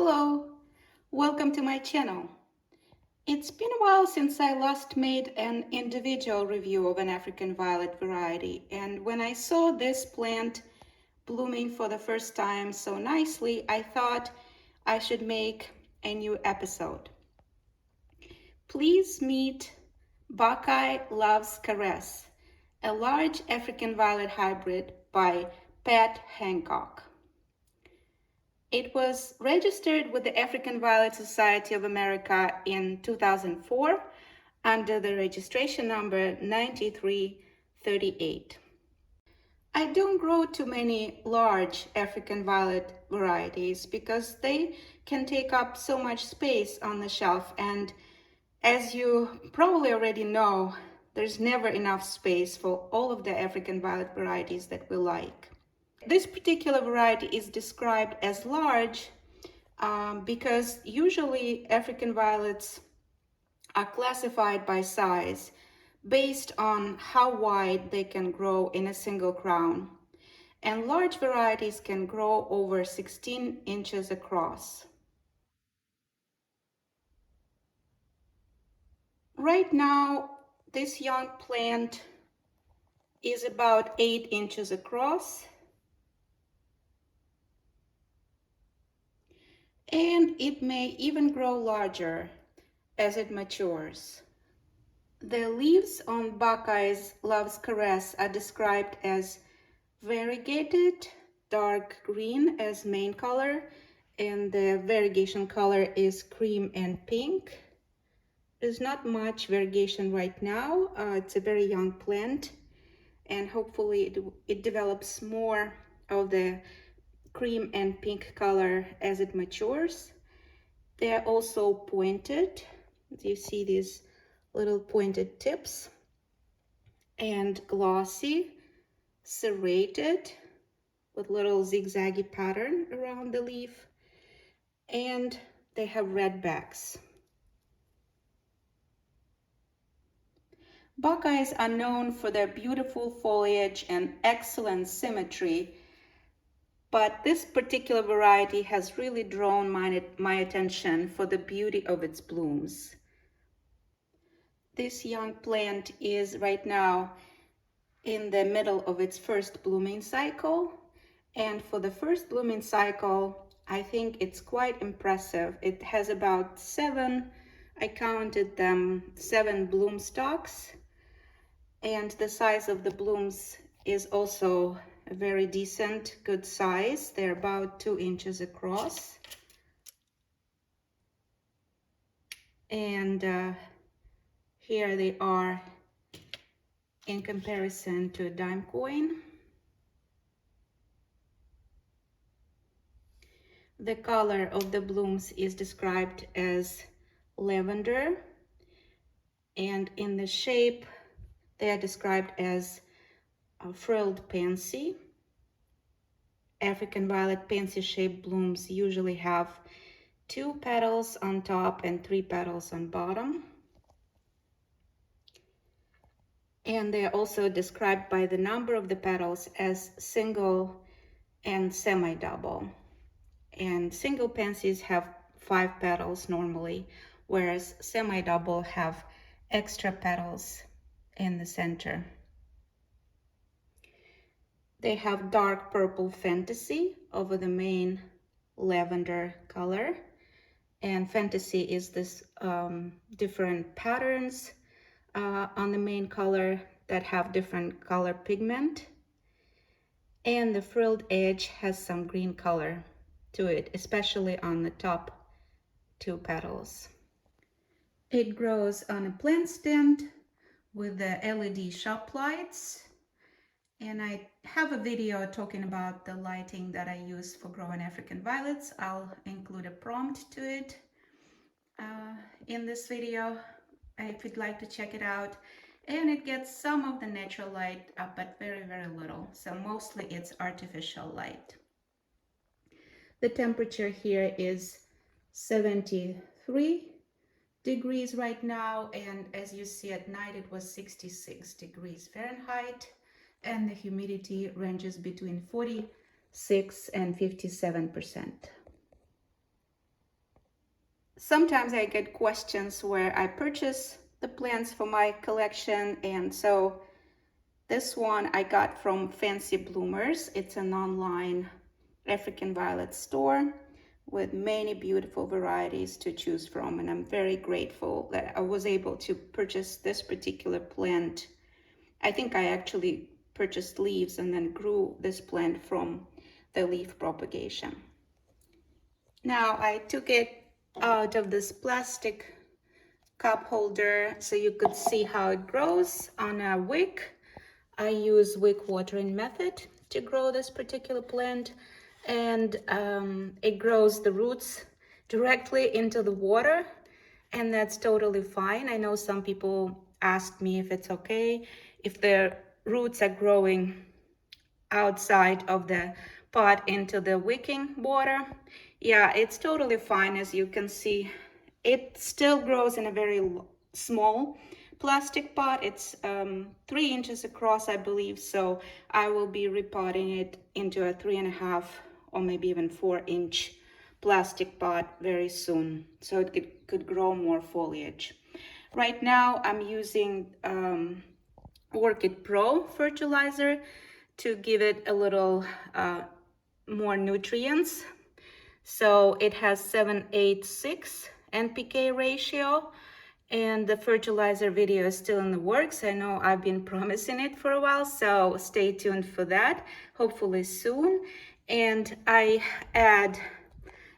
Hello, welcome to my channel. It's been a while since I last made an individual review of an African violet variety, and when I saw this plant blooming for the first time so nicely, I thought I should make a new episode. Please meet Buckeye Loves Caress, a large African violet hybrid by Hancock. It was registered with the African Violet Society of America in 2004 under the registration number 9338. I don't grow too many large African violet varieties because they can take up so much space on the shelf, and as you probably already know, there's never enough space for all of the African violet varieties that we like. This particular variety is described as large because usually African violets are classified by size based on how wide they can grow in a single crown. And large varieties can grow over 16 inches across. Right now, this young plant is about 8 inches across. And it may even grow larger as it matures. The leaves on Buckeye's Love's Caress are described as variegated, dark green as main color, and the variegation color is cream and pink. There's not much variegation right now. It's a very young plant, and hopefully it develops more of the cream and pink color as it matures. They are also pointed. You see these little pointed tips, and glossy, serrated with little zigzaggy pattern around the leaf, and they have red backs. Buckeyes are known for their beautiful foliage and excellent symmetry, but this particular variety has really drawn my attention for the beauty of its blooms. This young plant is right now in the middle of its first blooming cycle, and for the first blooming cycle, I think it's quite impressive. It has about 7, I counted them, 7 bloom stalks, and the size of the blooms is also a very decent, good size. They're about 2 inches across. And here they are in comparison to a dime coin. The color of the blooms is described as lavender, and in the shape they are described as a frilled pansy. African violet pansy shaped blooms usually have 2 petals on top and 3 petals on bottom. And they are also described by the number of the petals as single and semi-double. And single pansies have 5 petals normally, whereas semi-double have extra petals in the center. They have dark purple fantasy over the main lavender color, and fantasy is this different patterns on the main color that have different color pigment, and the frilled edge has some green color to it, especially on the top 2 petals. It grows on a plant stand with the LED shop lights, and I have a video talking about the lighting that I use for growing African violets. I'll include a prompt to it in this video if you'd like to check it out. And it gets some of the natural light, but very, very little. So mostly it's artificial light. The temperature here is 73 degrees right now, and as you see at night it was 66 degrees Fahrenheit, and the humidity ranges between 46 and 57%. sometimes I get questions where I purchase the plants for my collection, and so this one I got from Fancy Bloomers. It's an online African violet store with many beautiful varieties to choose from, and I'm very grateful that I was able to purchase this particular plant. I think I actually purchased leaves and then grew this plant from the leaf propagation. Now I took it out of this plastic cup holder so you could see how it grows on a wick. I use wick watering method to grow this particular plant, and it grows the roots directly into the water, and that's totally fine. I know some people asked me if it's okay if their roots are growing outside of the pot into the wicking water. Yeah, it's totally fine. As you can see, it still grows in a very small plastic pot. It's 3 inches across, I believe, so I will be repotting it into a 3.5 or maybe even 4-inch plastic pot very soon, so it could grow more foliage. Right now I'm using Orchid Pro fertilizer to give it a little more nutrients. So it has 7:8:6 NPK ratio, and the fertilizer video is still in the works. I know I've been promising it for a while, so stay tuned for that, hopefully soon. And I add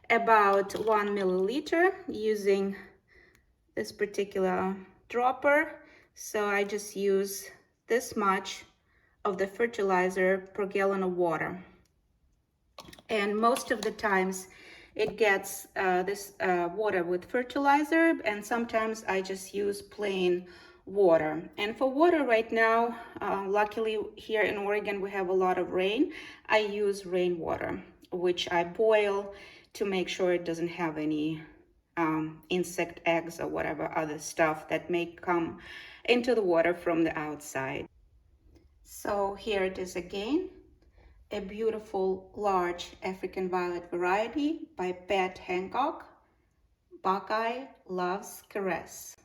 about 1 milliliter using this particular dropper. So I just use this much of the fertilizer per gallon of water. And most of the times it gets this water with fertilizer, and sometimes I just use plain water. And for water right now, luckily here in Oregon we have a lot of rain. I use rainwater, which I boil to make sure it doesn't have any insect eggs or whatever other stuff that may come into the water from the outside. So here it is again, a beautiful large African violet variety by Hancock. Buckeye loves caress.